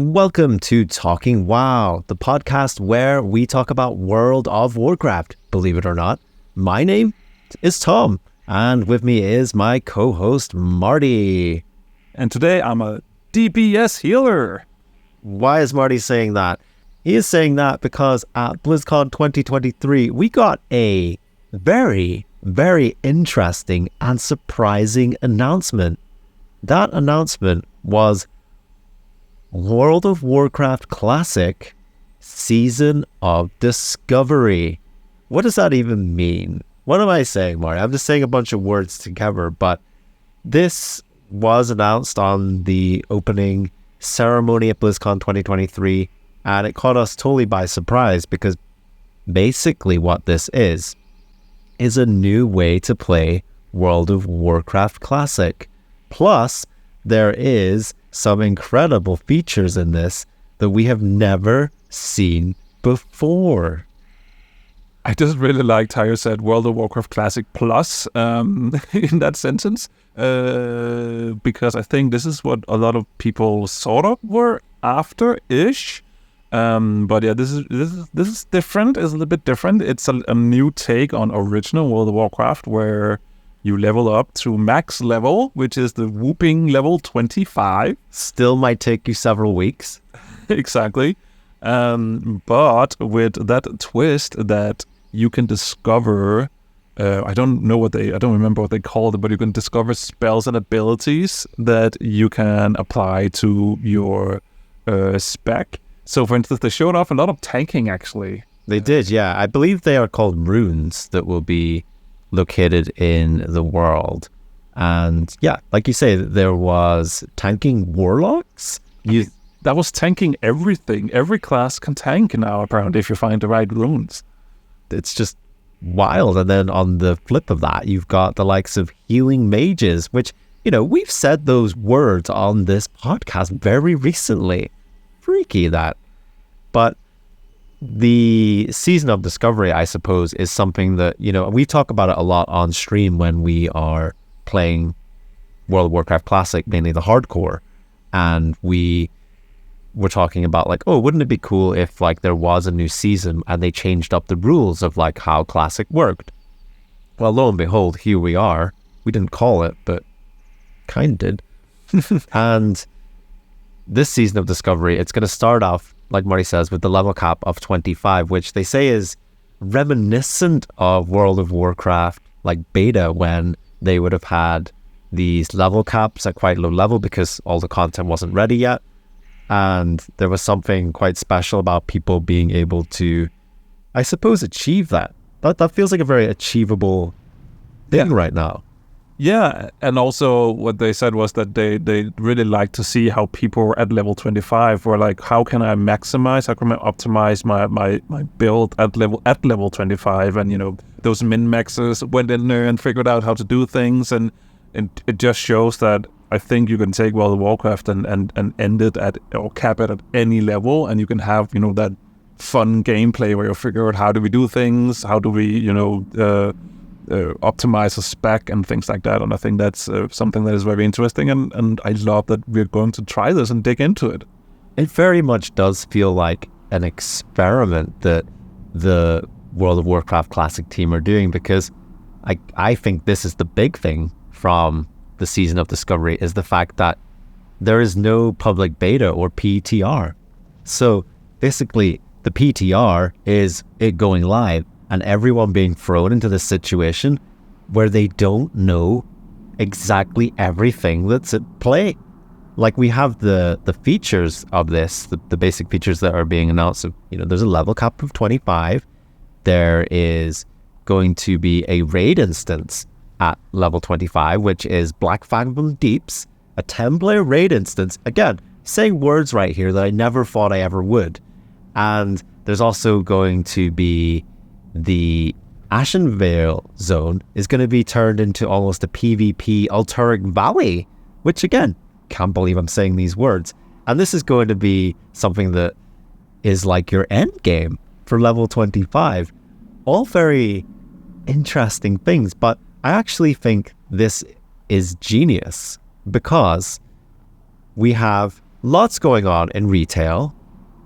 Welcome to Talking WoW, the podcast where we talk about World of Warcraft. Believe it or not, my name is Tom, and with me is my co-host Marty. And today I'm a DPS healer. Why is Marty saying that? He is saying that because at BlizzCon 2023, we got a very, very interesting and surprising announcement. That announcement was World of Warcraft Classic Season of Discovery. What does that even mean? What am I saying, Marty? I'm just saying a bunch of words together, but this was announced on the opening ceremony at BlizzCon 2023, and it caught us totally by surprise because basically what this is a new way to play World of Warcraft Classic. Plus, there is some incredible features in this that we have never seen before. I just really liked how you said World of Warcraft Classic Plus in that sentence, because I think this is what a lot of people sort of were after-ish. But yeah, this is different. It's a little bit different. It's a new take on original World of Warcraft, where you level up to max level, which is the whooping level 25. Still might take you several weeks. Exactly. But with that twist that you can discover, I don't remember what they called it, but you can discover spells and abilities that you can apply to your spec. So, for instance, they showed off a lot of tanking, actually. They did, yeah. I believe they are called runes that will be located in the world. And yeah, like you say, there was tanking warlocks. That was tanking everything. Every class can tank now, apparently, if you find the right runes. It's just wild. And then on the flip of that, you've got the likes of healing mages, which, we've said those words on this podcast very recently. Freaky, that. But the Season of Discovery, I suppose, is something that, we talk about it a lot on stream when we are playing World of Warcraft Classic, mainly the hardcore. And we were talking about wouldn't it be cool if there was a new season and they changed up the rules of how Classic worked? Well, lo and behold, here we are. We didn't call it, but kind did. And this Season of Discovery, it's going to start off, like Marty says, with the level cap of 25, which they say is reminiscent of World of Warcraft, beta, when they would have had these level caps at quite low level because all the content wasn't ready yet. And there was something quite special about people being able to, I suppose, achieve that. That feels like a very achievable thing right now. Yeah, and also what they said was that they really like to see how people at level 25 were how can I maximize, how can I optimize my build at level 25, and those min-maxes went in there and figured out how to do things, and it just shows that I think you can take World of Warcraft and end it at, or cap it at any level, and you can have that fun gameplay where you figure out how do we do things, how do we optimize a spec and things like that. And I think that's something that is very interesting, and I love that we're going to try this and dig into it. It very much does feel like an experiment that the World of Warcraft Classic team are doing, because I think this is the big thing from the Season of Discovery, is the fact that there is no public beta or PTR. So basically the PTR is it going live and everyone being thrown into this situation where they don't know exactly everything that's at play. We have the features of this, the basic features that are being announced. So, there's a level cap of 25. There is going to be a raid instance at level 25, which is Black Fathom Deeps, a 10-player raid instance. Again, saying words right here that I never thought I ever would. And there's also going to be the Ashenvale zone is going to be turned into almost a PvP Alturic Valley, which again, can't believe I'm saying these words. And this is going to be something that is your end game for level 25. All very interesting things, but I actually think this is genius because we have lots going on in retail,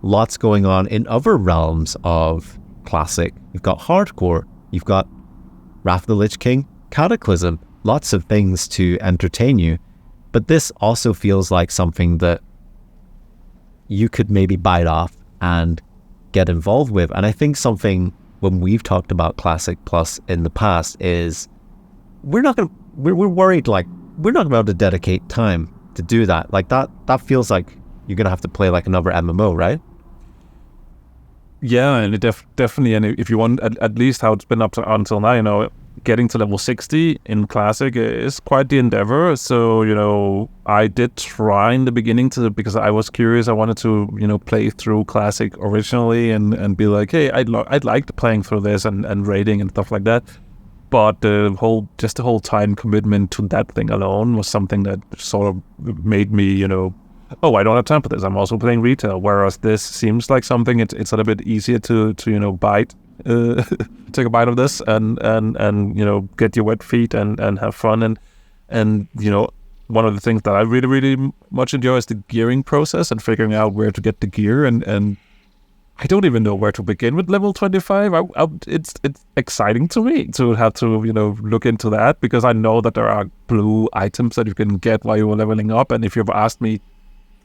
lots going on in other realms of Classic. You've got hardcore, you've got Wrath of the Lich King, Cataclysm, lots of things to entertain you. But this also feels like something that you could maybe bite off and get involved with. And I think something when we've talked about Classic Plus in the past is we're worried like we're not going to be able to dedicate time to do that. Like that feels like you're going to have to play like another MMO, right? Yeah, and it definitely, and if you want at least how it's been up to until now, getting to level 60 in Classic is quite the endeavor. So, I did try in the beginning because I was curious. I wanted to, play through Classic originally and be like, hey, I'd like playing through this and raiding and stuff like that. But the whole time commitment to that thing alone was something that sort of made me, oh, I don't have time for this. I'm also playing retail. Whereas this seems like something it's a little bit easier to bite, take a bite of this and get your wet feet and have fun and one of the things that I really really much enjoy is the gearing process and figuring out where to get the gear and I don't even know where to begin with level 25. It's exciting to me to have to look into that because I know that there are blue items that you can get while you're leveling up, and if you've asked me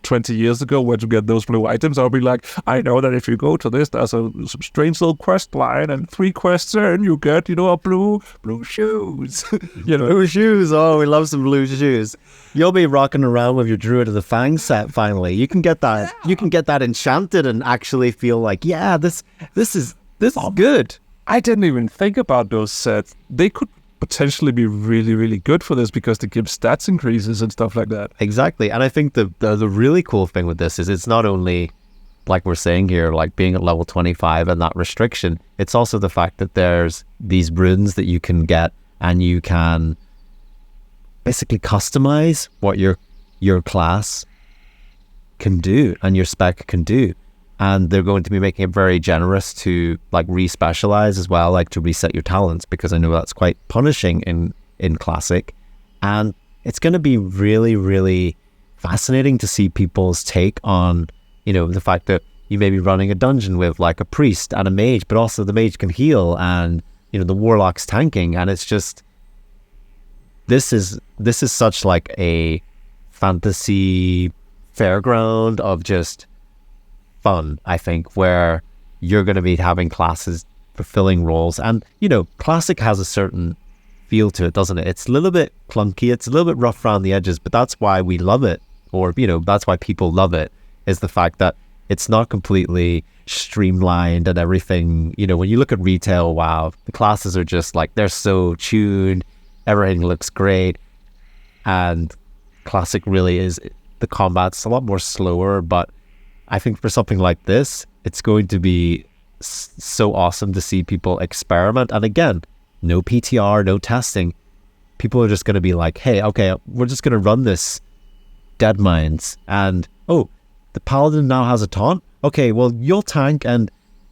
20 years ago where to get those blue items, I'll be like, I know that if you go to this, there's a strange little quest line, and 3 quests and you get, a blue shoes. Blue shoes. Oh, we love some blue shoes. You'll be rocking around with your Druid of the Fang set finally. You can get that. Yeah. You can get that enchanted and actually feel like, yeah, this is good. I didn't even think about those sets. They could potentially be really, really good for this because they give stats increases and stuff like that. Exactly. And I think the really cool thing with this is it's not only, like we're saying here, like being at level 25 and that restriction, it's also the fact that there's these runes that you can get and you can basically customize what your class can do and your spec can do. And they're going to be making it very generous to like re-specialize as well, like to reset your talents, because I know that's quite punishing in Classic. And it's going to be really, really fascinating to see people's take on, the fact that you may be running a dungeon with like a priest and a mage, but also the mage can heal and, the warlock's tanking. And it's just, this is such like a fantasy fairground of just fun, I think, where you're going to be having classes fulfilling roles. And, Classic has a certain feel to it, doesn't it? It's a little bit clunky, it's a little bit rough around the edges, but that's why we love it, or, that's why people love it, is the fact that it's not completely streamlined and everything. When you look at retail, wow, the classes are just like, they're so tuned, everything looks great. And Classic really is, the combat's a lot more slower, but I think for something like this, it's going to be so awesome to see people experiment. And again, no PTR, no testing. People are just going to be like, hey, okay, we're just going to run this Dead Mines. And, oh, the Paladin now has a taunt? Okay, well, you'll tank and,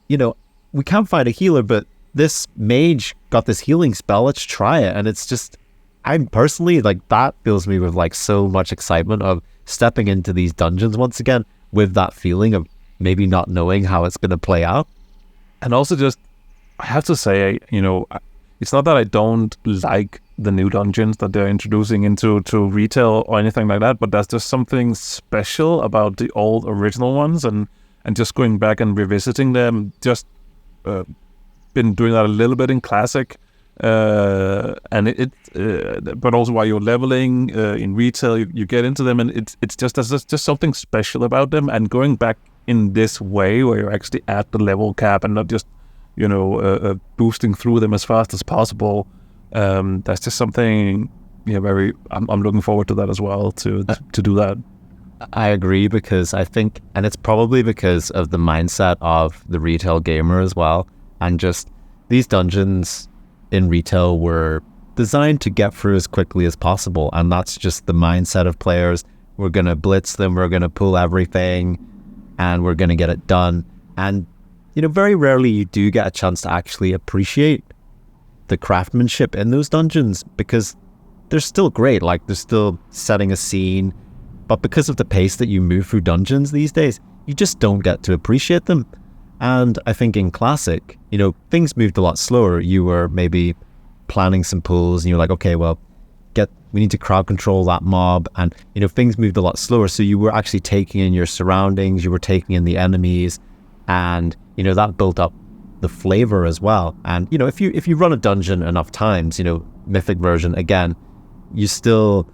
we can't find a healer, but this mage got this healing spell. Let's try it. And it's just, I'm personally, like, that fills me with, like, so much excitement of stepping into these dungeons once again, with that feeling of maybe not knowing how it's going to play out. And also just, I have to say, it's not that I don't like the new dungeons that they're introducing into retail or anything like that, but there's just something special about the old original ones and just going back and revisiting them. Just been doing that a little bit in Classic. And but also while you're leveling in retail, you get into them, and it's just there's just something special about them. And going back in this way, where you're actually at the level cap and not just boosting through them as fast as possible, that's just something very. I'm looking forward to that as well to do that. I agree, because I think, and it's probably because of the mindset of the retail gamer as well, and just these dungeons in retail were designed to get through as quickly as possible, and that's just the mindset of players. We're going to blitz them, we're going to pull everything, and we're going to get it done. And very rarely you do get a chance to actually appreciate the craftsmanship in those dungeons, because they're still great. Like, they're still setting a scene, But because of the pace that you move through dungeons these days, you just don't get to appreciate them. And I think in Classic, things moved a lot slower. You were maybe planning some pulls and you're like, okay, well, we need to crowd control that mob, and things moved a lot slower. So you were actually taking in your surroundings, you were taking in the enemies, and that built up the flavor as well. And if you run a dungeon enough times, Mythic version, again, you're still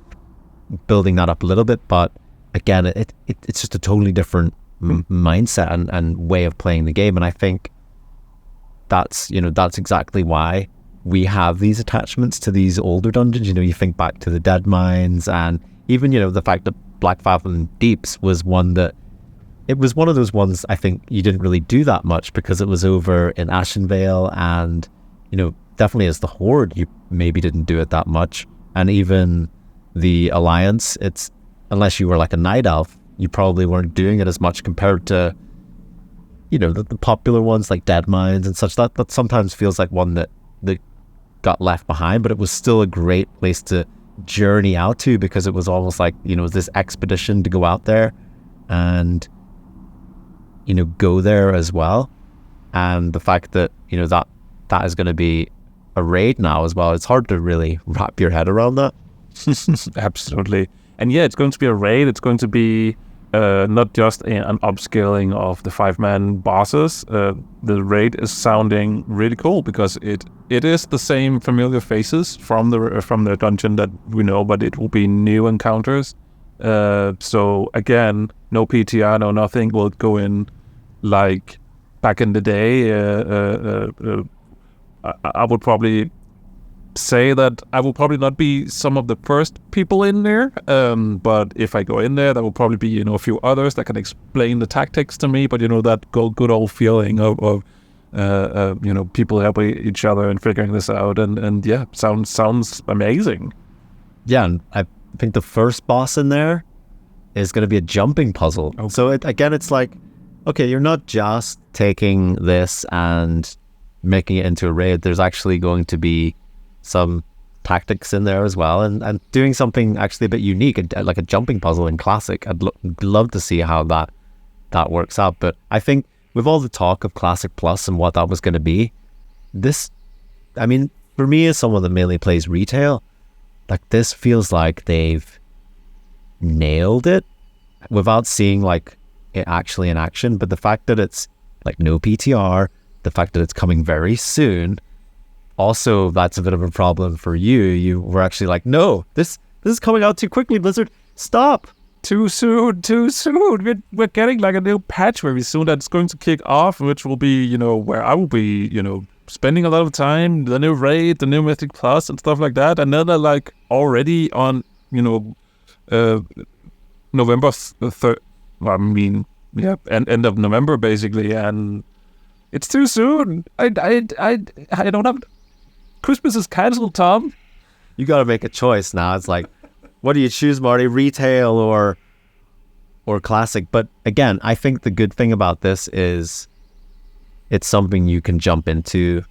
building that up a little bit, but again, it's just a totally different mindset and way of playing the game. And I think that's exactly why we have these attachments to these older dungeons. You think back to the Dead Mines, and even the fact that Black Fathom Deeps was one that it was one of those ones I think you didn't really do that much because it was over in Ashenvale, and definitely as the Horde you maybe didn't do it that much. And even the Alliance, it's unless you were like a Night Elf, you probably weren't doing it as much compared to the popular ones like Dead Mines and such. That sometimes feels like one that got left behind, but it was still a great place to journey out to, because it was almost like this expedition to go out there and go there as well. And the fact that that is going to be a raid now as well, it's hard to really wrap your head around that. Absolutely. And yeah, it's going to be a raid. It's going to be not just an upscaling of the 5-man bosses. The raid is sounding really cool because it is the same familiar faces from the dungeon that we know, but it will be new encounters. So again, no PTR, no nothing. We'll go in like back in the day. I would probably say that I will probably not be some of the first people in there, but if I go in there, there will probably be a few others that can explain the tactics to me. But that good old feeling of people helping each other and figuring this out, and yeah, sounds amazing. Yeah, and I think the first boss in there is going to be a jumping puzzle. Okay. So it's like, okay, you're not just taking this and making it into a raid. There's actually going to be some tactics in there as well, and doing something actually a bit unique, like a jumping puzzle in Classic. I'd love to see how that works out. But I think with all the talk of Classic Plus and what that was going to be, for me as someone that mainly plays retail, like this feels like they've nailed it without seeing like it actually in action. But the fact that it's like no PTR, the fact that it's coming very soon, also that's a bit of a problem for you. You were actually like, no, this is coming out too quickly, Blizzard, stop. Too soon. We're getting like a new patch very soon that's going to kick off, which will be, where I will be, spending a lot of time, the new raid, the new Mythic Plus and stuff like that. And then they're like already on, November 3rd. End of November basically, and it's too soon. I don't have. Christmas is cancelled, Tom. You got to make a choice now. It's like, what do you choose, Marty? Retail or Classic? But again, I think the good thing about this is it's something you can jump into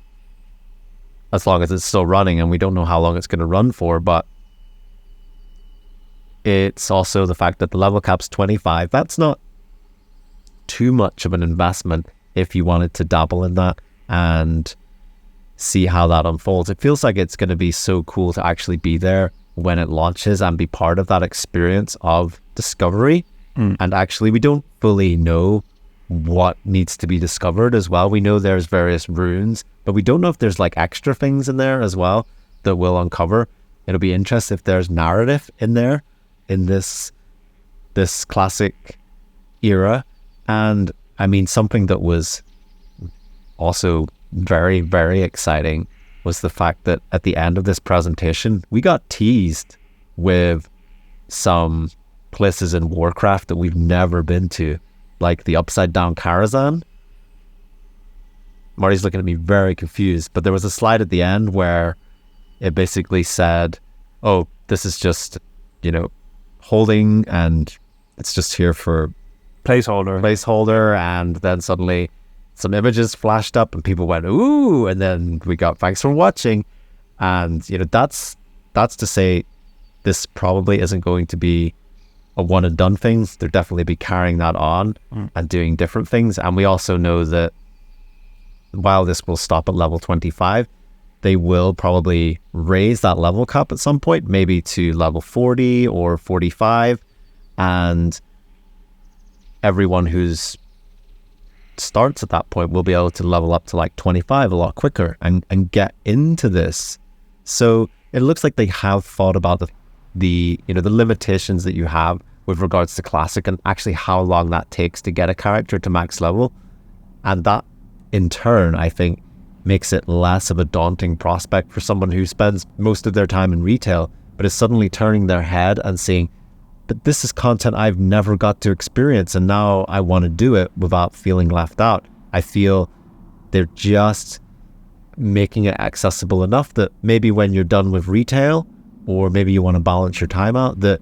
as long as it's still running, and we don't know how long it's going to run for. But it's also the fact that the level cap's 25. That's not too much of an investment if you wanted to dabble in that and see how that unfolds. It feels like it's going to be so cool to actually be there when it launches and be part of that experience of discovery. And actually, we don't fully know what needs to be discovered as well. We know there's various runes, but we don't know if there's like extra things in there as well that we'll uncover. It'll be interesting if there's narrative in there in this Classic era. And something that was also very, very exciting was the fact that at the end of this presentation, we got teased with some places in Warcraft that we've never been to, like the Upside Down Karazhan. Marty's looking at me very confused, but there was a slide at the end where it basically said, oh, this is just, holding, and it's just here for placeholder, and then suddenly some images flashed up and people went, ooh, and then we got thanks for watching. And that's to say this probably isn't going to be a one and done thing. They'll definitely be carrying that on and doing different things. And we also know that while this will stop at level 25, they will probably raise that level cap at some point, maybe to level 40 or 45. And everyone who's starts at that point will be able to level up to like 25 a lot quicker and get into this. So it looks like they have thought about the limitations that you have with regards to Classic and actually how long that takes to get a character to max level. And that in turn, I think, makes it less of a daunting prospect for someone who spends most of their time in retail, but is suddenly turning their head and saying, but this is content I've never got to experience, and now I want to do it without feeling left out. I feel they're just making it accessible enough that maybe when you're done with retail, or maybe you want to balance your time out, that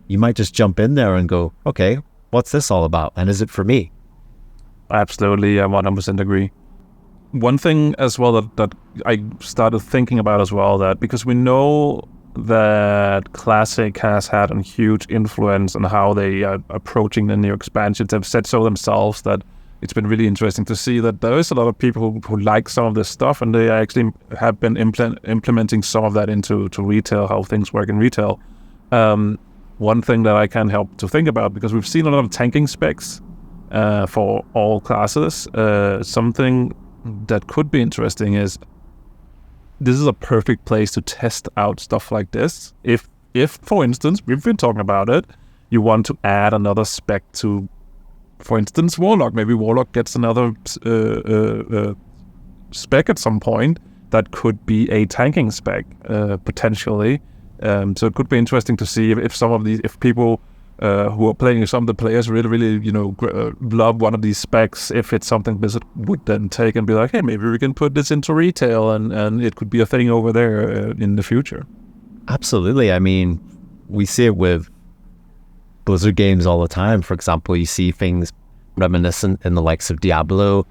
you might just jump in there and go, okay, what's this all about? And is it for me? Absolutely, I 100% agree. One thing as well that I started thinking about as well, that because we know that Classic has had a huge influence on how they are approaching the new expansions. They've said so themselves that it's been really interesting to see that there is a lot of people who like some of this stuff, and they actually have been implementing some of that into retail, how things work in retail. One thing that I can't help to think about, because we've seen a lot of tanking specs for all classes, something that could be interesting is this is a perfect place to test out stuff like this. If for instance, we've been talking about it, you want to add another spec to, for instance, Warlock. Maybe Warlock gets another spec at some point that could be a tanking spec, potentially. So it could be interesting to see if some of these, if people who are playing, some of the players really, love one of these specs, if it's something Blizzard would then take and be like, hey, maybe we can put this into retail and it could be a thing over there in the future. Absolutely. I mean, we see it with Blizzard games all the time. For example, you see things reminiscent in the likes of Diablo,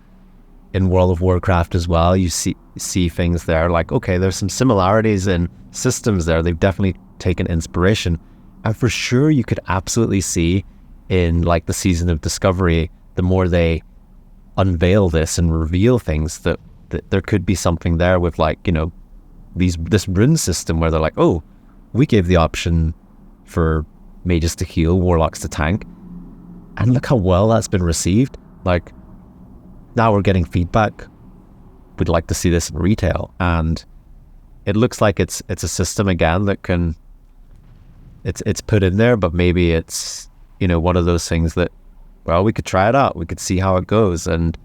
in World of Warcraft as well. You see things there like, okay, there's some similarities in systems there. They've definitely taken inspiration. And for sure, you could absolutely see in like the Season of Discovery, the more they unveil this and reveal things, that there could be something there with like, this rune system where they're like, oh, we gave the option for mages to heal, warlocks to tank. And look how well that's been received. Like, now we're getting feedback. We'd like to see this in retail. And it looks like it's a system again that can, it's put in there, but maybe it's, one of those things that, well, we could try it out. We could see how it goes. And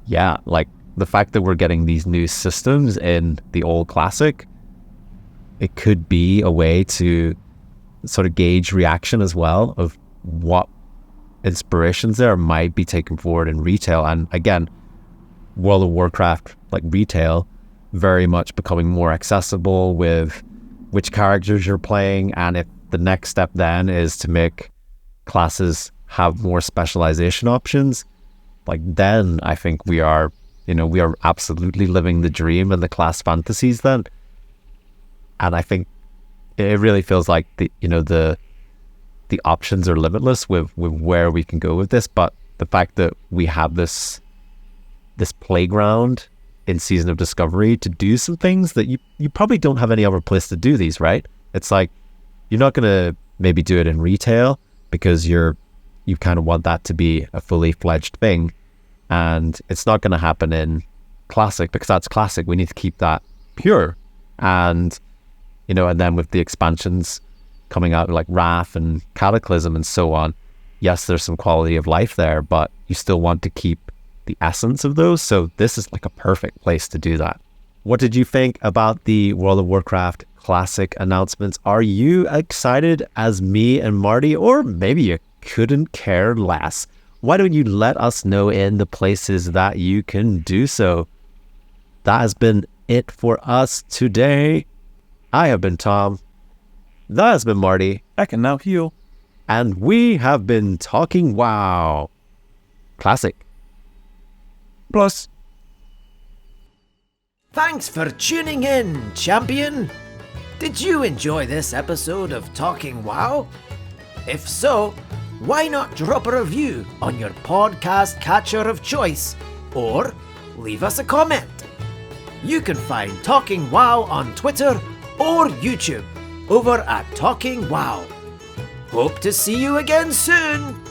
yeah, like the fact that we're getting these new systems in the old Classic, it could be a way to sort of gauge reaction as well of what inspirations there might be taken forward in retail. And again, World of Warcraft, like retail, very much becoming more accessible with which characters you're playing. And if the next step then is to make classes have more specialization options, like then I think we are absolutely living the dream and the class fantasies then. And I think it really feels like the options are limitless with where we can go with this. But the fact that we have this playground in Season of Discovery to do some things that you probably don't have any other place to do these, right? It's like, you're not going to maybe do it in retail because you kind of want that to be a fully fledged thing. And it's not going to happen in Classic because that's Classic. We need to keep that pure. And, and then with the expansions coming out like Wrath and Cataclysm and so on, yes, there's some quality of life there, but you still want to keep the essence of those. So this is like a perfect place to do that. What did you think about the World of Warcraft Classic announcements? Are you excited as me and Marty, or maybe you couldn't care less? Why don't you let us know in the places that you can do so? That has been it for us today. I have been Tom. That has been Marty. I can now heal. And we have been talking WoW Classic. Plus. Thanks for tuning in, champion. Did you enjoy this episode of Talking WoW? If so, why not drop a review on your podcast catcher of choice or leave us a comment? You can find Talking WoW on Twitter or YouTube over at Talking WoW. Hope to see you again soon!